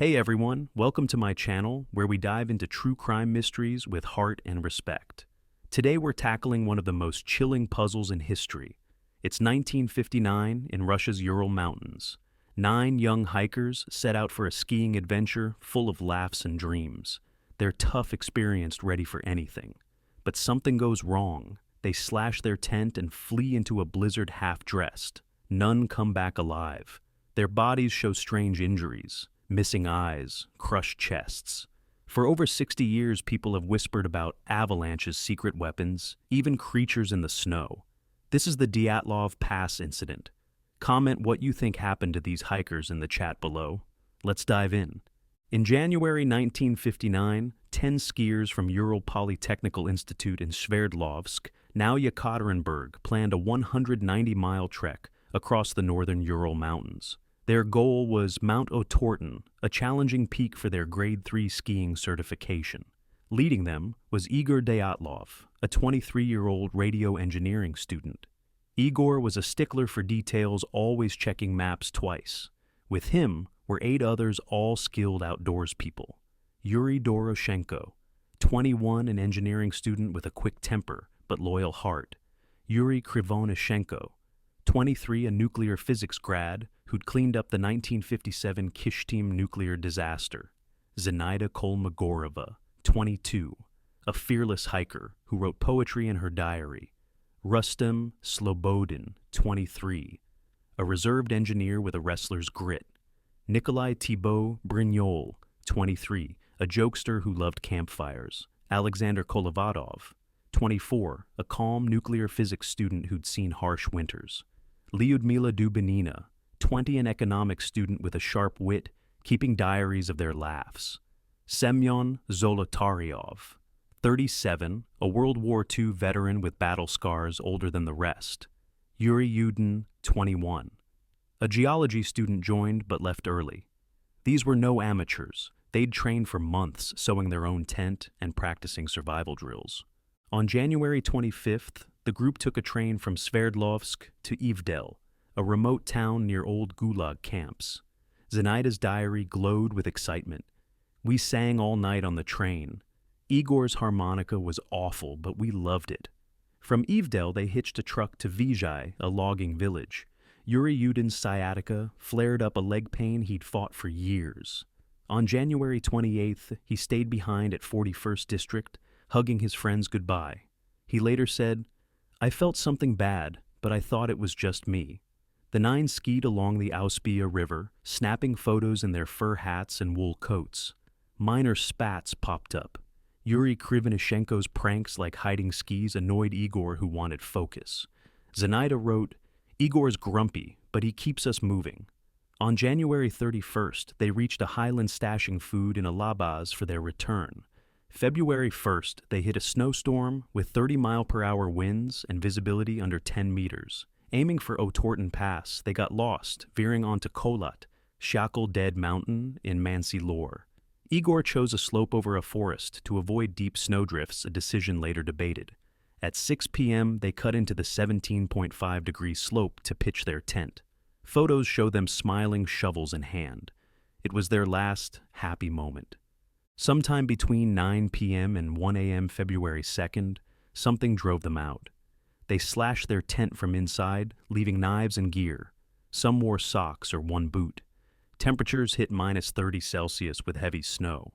Hey everyone, welcome to my channel where we dive into true crime mysteries with heart and respect. Today we're tackling one of the most chilling puzzles in history. It's 1959 in Russia's Ural Mountains. 9 young hikers set out for a skiing adventure full of laughs and dreams. They're tough, experienced, ready for anything. But something goes wrong. They slash their tent and flee into a blizzard half-dressed. None come back alive. Their bodies show strange injuries. Missing eyes, crushed chests. For over 60 years, people have whispered about avalanches, secret weapons, even creatures in the snow. This is the Dyatlov Pass incident. Comment what you think happened to these hikers in the chat below. Let's dive in. In January 1959, 10 skiers from Ural Polytechnical Institute in Sverdlovsk, now Yekaterinburg, planned a 190-mile trek across the northern Ural Mountains. Their goal was Mount Otorten, a challenging peak for their Grade 3 skiing certification. Leading them was Igor Dyatlov, a 23-year-old radio engineering student. Igor was a stickler for details, always checking maps twice. With him were 8 others, all skilled outdoors people. Yuri Doroshenko, 21, an engineering student with a quick temper but loyal heart. Yuri Krivonishenko, 23, a nuclear physics grad who'd cleaned up the 1957 Kishtim nuclear disaster. Zenaida Kolmogorova, 22, a fearless hiker who wrote poetry in her diary. Rustem Slobodin, 23, a reserved engineer with a wrestler's grit. Nikolai Thibault Brignol, 23, a jokester who loved campfires. Alexander Kolevatov, 24, a calm nuclear physics student who'd seen harsh winters. Lyudmila Dubinina, 20, an economics student with a sharp wit, keeping diaries of their laughs. Semyon Zolotaryov, 37, a World War II veteran with battle scars, older than the rest. Yuri Yudin, 21. A geology student joined but left early. These were no amateurs. They'd trained for months, sewing their own tent and practicing survival drills. On January 25th, the group took a train from Sverdlovsk to Ivdel, a remote town near old Gulag camps. Zenaida's diary glowed with excitement. We sang all night on the train. Igor's harmonica was awful, but we loved it. From Ivdel, they hitched a truck to Vizhai, a logging village. Yuri Yudin's sciatica flared up a leg pain he'd fought for years. On January 28th, he stayed behind at 41st District, hugging his friends goodbye. He later said, "I felt something bad, but I thought it was just me." The 9 skied along the Auspia River, snapping photos in their fur hats and wool coats. Minor spats popped up. Yuri Krivonishenko's pranks like hiding skis annoyed Igor, who wanted focus. Zenaida wrote, "Igor's grumpy, but he keeps us moving." On January 31st, they reached a highland stashing food in Alabaz for their return. February 1st, they hit a snowstorm with 30-mile-per-hour winds and visibility under 10 meters. Aiming for Otorten Pass, they got lost, veering onto Kolat, Shakal Dead Mountain in Mansi-Lor. Igor chose a slope over a forest to avoid deep snowdrifts, a decision later debated. At 6 p.m., they cut into the 17.5-degree slope to pitch their tent. Photos show them smiling, shovels in hand. It was their last happy moment. Sometime between 9 p.m. and 1 a.m. February 2nd, something drove them out. They slashed their tent from inside, leaving knives and gear. Some wore socks or one boot. Temperatures hit -30°C with heavy snow.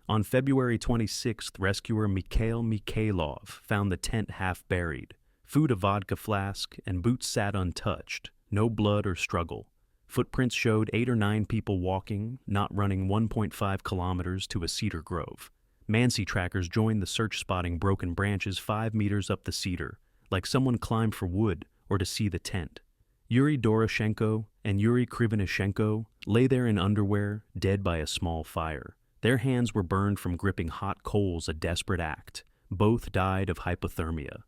On February 26th, rescuer Mikhail Mikhailov found the tent half buried. Food, a vodka flask, and boots sat untouched. No blood or struggle. Footprints showed 8 or 9 people walking, not running 1.5 kilometers to a cedar grove. Mansi trackers joined the search, spotting broken branches 5 meters up the cedar, like someone climbed for wood or to see the tent. Yuri Doroshenko and Yuri Krivonishenko lay there in underwear, dead by a small fire. Their hands were burned from gripping hot coals, a desperate act. Both died of hypothermia.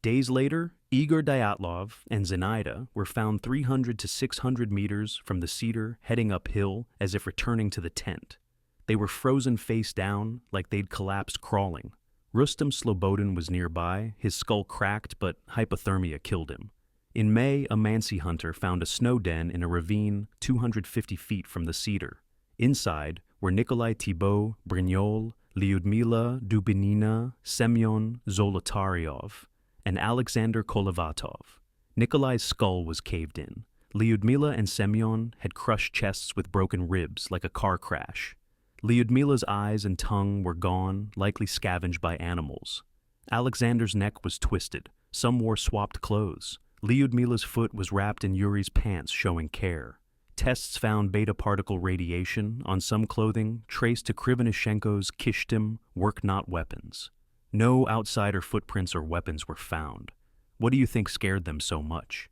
Days later, Igor Dyatlov and Zenaida were found 300 to 600 meters from the cedar, heading uphill as if returning to the tent. They were frozen face down, like they'd collapsed crawling. Rustem Slobodin was nearby, his skull cracked, but hypothermia killed him. In May, a Mansi hunter found a snow den in a ravine 250 feet from the cedar. Inside were Nikolai Thibault, Brignol, Lyudmila Dubinina, Semyon Zolotaryov, and Alexander Kolovatov. Nikolai's skull was caved in. Lyudmila and Semyon had crushed chests with broken ribs like a car crash. Lyudmila's eyes and tongue were gone, likely scavenged by animals. Alexander's neck was twisted. Some wore swapped clothes. Lyudmila's foot was wrapped in Yuri's pants, showing care. Tests found beta-particle radiation on some clothing traced to Krivonishenko's Kishtim work-not weapons. No outsider footprints or weapons were found. What do you think scared them so much?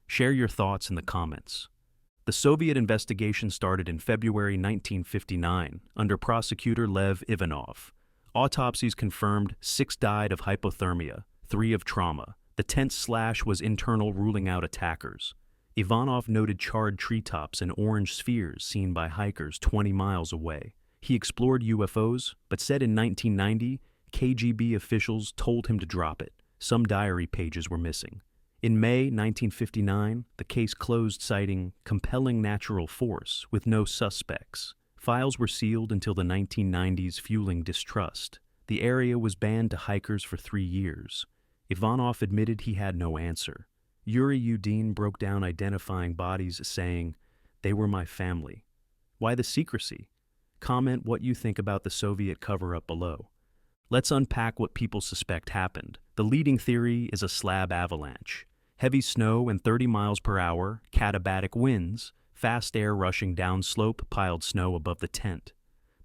Share your thoughts in the comments. The Soviet investigation started in February 1959 under prosecutor Lev Ivanov. Autopsies confirmed 6 died of hypothermia, 3 of trauma. The tent slash was internal, ruling out attackers. Ivanov noted charred treetops and orange spheres seen by hikers 20 miles away. He explored UFOs, but said in 1990, KGB officials told him to drop it. Some diary pages were missing. In May 1959, the case closed, citing compelling natural force with no suspects. Files were sealed until the 1990s, fueling distrust. The area was banned to hikers for 3 years. Ivanov admitted he had no answer. Yuri Yudin broke down identifying bodies, saying, "They were my family." Why the secrecy? Comment what you think about the Soviet cover-up below. Let's unpack what people suspect happened. The leading theory is a slab avalanche. Heavy snow and 30 miles per hour, katabatic winds, fast air rushing downslope, piled snow above the tent.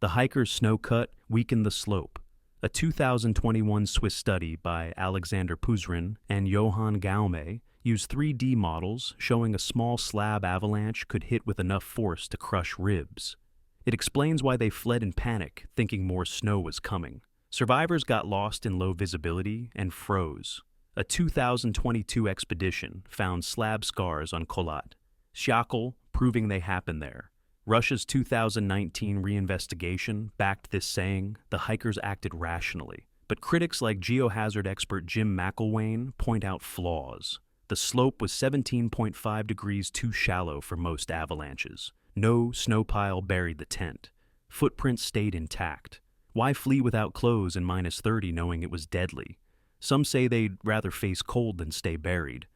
The hikers' snow cut weakened the slope. A 2021 Swiss study by Alexander Puzrin and Johann Gaume used 3D models showing a small slab avalanche could hit with enough force to crush ribs. It explains why they fled in panic, thinking more snow was coming. Survivors got lost in low visibility and froze. A 2022 expedition found slab scars on Kholat, Shyakhl, proving they happened there. Russia's 2019 reinvestigation backed this, saying the hikers acted rationally. But critics like geohazard expert Jim McElwain point out flaws. The slope was 17.5 degrees too shallow for most avalanches. No snow pile buried the tent. Footprints stayed intact. Why flee without clothes in -30 knowing it was deadly? Some say they'd rather face cold than stay buried.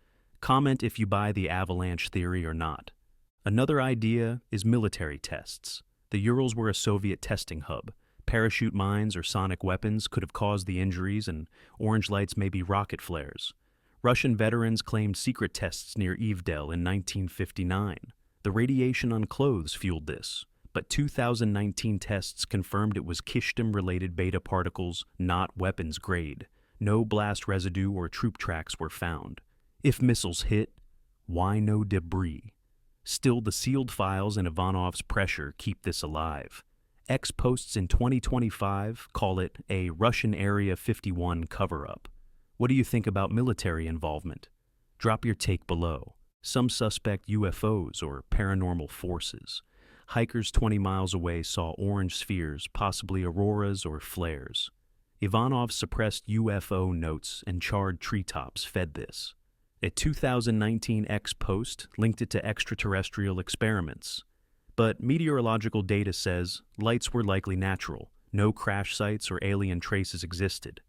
Comment if you buy the avalanche theory or not. Another idea is military tests. The Urals were a Soviet testing hub. Parachute mines or sonic weapons could have caused the injuries, and orange lights may be rocket flares. Russian veterans claimed secret tests near Ivdel in 1959. The radiation on clothes fueled this, but 2019 tests confirmed it was Kishtim-related beta particles, not weapons grade. No blast residue or troop tracks were found. If missiles hit, why no debris? Still, the sealed files and Ivanov's pressure keep this alive. X posts in 2025 call it a Russian Area 51 cover-up. What do you think about military involvement? Drop your take below. Some suspect UFOs or paranormal forces. Hikers 20 miles away saw orange spheres, possibly auroras or flares. Ivanov's suppressed UFO notes and charred treetops fed this. A 2019 X post linked it to extraterrestrial experiments. But meteorological data says lights were likely natural. No crash sites or alien traces existed.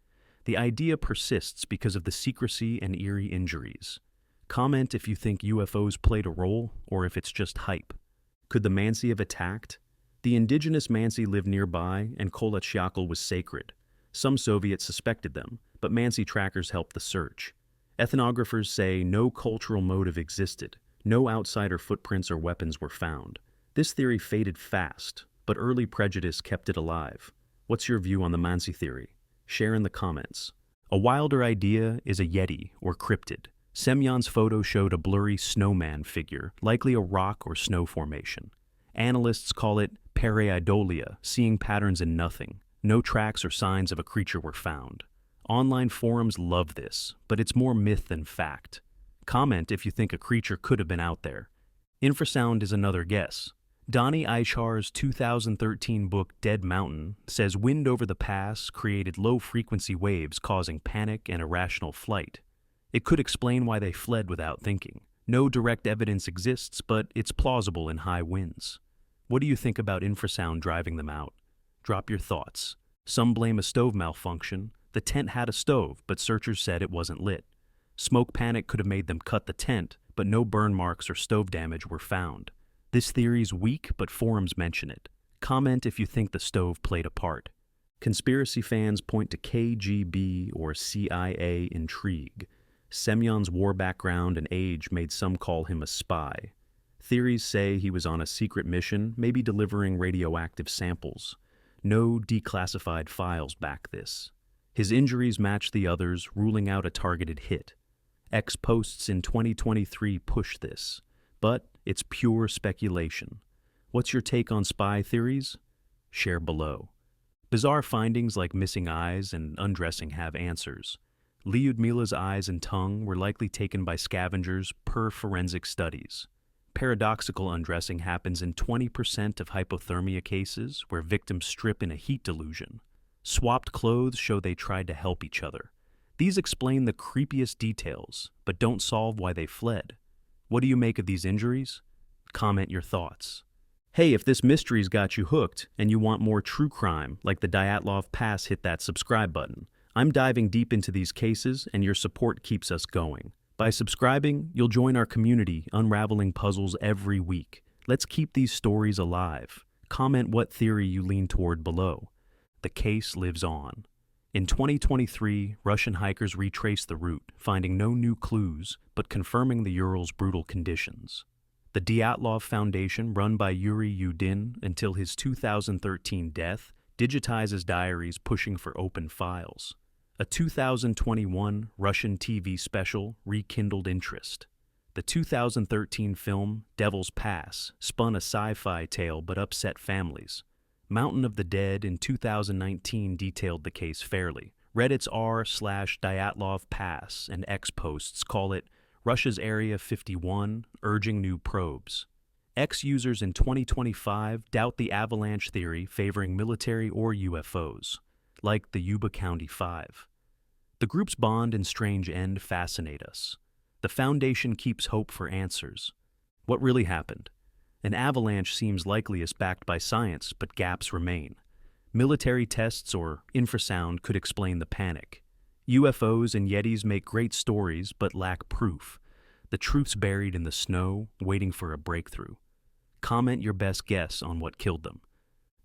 The idea persists because of the secrecy and eerie injuries. Comment if you think UFOs played a role or if it's just hype. Could the Mansi have attacked? The indigenous Mansi lived nearby, and Kholat Shyakhl was sacred. Some Soviets suspected them, but Mansi trackers helped the search. Ethnographers say no cultural motive existed. No outsider footprints or weapons were found. This theory faded fast, but early prejudice kept it alive. What's your view on the Mansi theory? Share in the comments. A wilder idea is a Yeti or cryptid. Semyon's photo showed a blurry snowman figure, likely a rock or snow formation. Analysts call it pareidolia, seeing patterns in nothing. No tracks or signs of a creature were found. Online forums love this, but it's more myth than fact. Comment if you think a creature could have been out there. Infrasound is another guess. Donnie Eichar's 2013 book Dead Mountain says wind over the pass created low-frequency waves causing panic and irrational flight. It could explain why they fled without thinking. No direct evidence exists, but it's plausible in high winds. What do you think about infrasound driving them out? Drop your thoughts. Some blame a stove malfunction. The tent had a stove, but searchers said it wasn't lit. Smoke panic could have made them cut the tent, but no burn marks or stove damage were found. This theory's weak, but forums mention it. Comment if you think the stove played a part. Conspiracy fans point to KGB or CIA intrigue. Semyon's war background and age made some call him a spy. Theories say he was on a secret mission, maybe delivering radioactive samples. No declassified files back this. His injuries match the others, ruling out a targeted hit. X posts in 2023 push this, but it's pure speculation. What's your take on spy theories? Share below. Bizarre findings like missing eyes and undressing have answers. Lyudmila's eyes and tongue were likely taken by scavengers per forensic studies. Paradoxical undressing happens in 20% of hypothermia cases where victims strip in a heat delusion. Swapped clothes show they tried to help each other. These explain the creepiest details, but don't solve why they fled. What do you make of these injuries? Comment your thoughts. Hey, if this mystery's got you hooked and you want more true crime like the Dyatlov Pass, hit that subscribe button. I'm diving deep into these cases and your support keeps us going. By subscribing, you'll join our community unraveling puzzles every week. Let's keep these stories alive. Comment what theory you lean toward below. The case lives on. In 2023, Russian hikers retraced the route, finding no new clues, but confirming the Ural's brutal conditions. The Dyatlov Foundation, run by Yuri Yudin until his 2013 death, digitizes diaries pushing for open files. A 2021 Russian TV special rekindled interest. The 2013 film Devil's Pass spun a sci-fi tale but upset families. Mountain of the Dead in 2019 detailed the case fairly. Reddit's r/Dyatlov Pass and X posts call it Russia's Area 51, urging new probes. X users in 2025 doubt the avalanche theory favoring military or UFOs, like the Yuba County 5. The group's bond and strange end fascinate us. The Foundation keeps hope for answers. What really happened? An avalanche seems likeliest backed by science, but gaps remain. Military tests or infrasound could explain the panic. UFOs and Yetis make great stories, but lack proof. The truth's buried in the snow, waiting for a breakthrough. Comment your best guess on what killed them.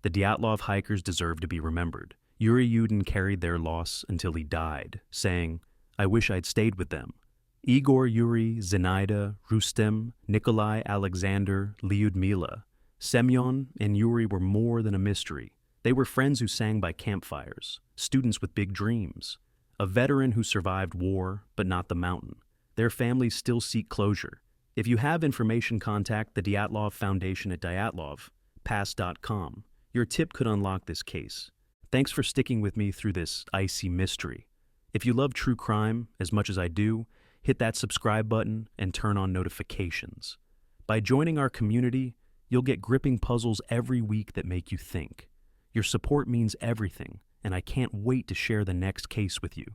The Dyatlov hikers deserve to be remembered. Yuri Yudin carried their loss until he died, saying, "I wish I'd stayed with them." Igor, Yuri, Zenaida, Rustem, Nikolai, Alexander, Lyudmila. Semyon and Yuri were more than a mystery. They were friends who sang by campfires, students with big dreams, a veteran who survived war, but not the mountain. Their families still seek closure. If you have information, contact the Dyatlov Foundation at dyatlovpass.com. Your tip could unlock this case. Thanks for sticking with me through this icy mystery. If you love true crime as much as I do, hit that subscribe button and turn on notifications. By joining our community, you'll get gripping puzzles every week that make you think. Your support means everything, and I can't wait to share the next case with you.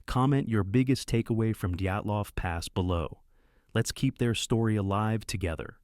Comment your biggest takeaway from Dyatlov Pass below. Let's keep their story alive together.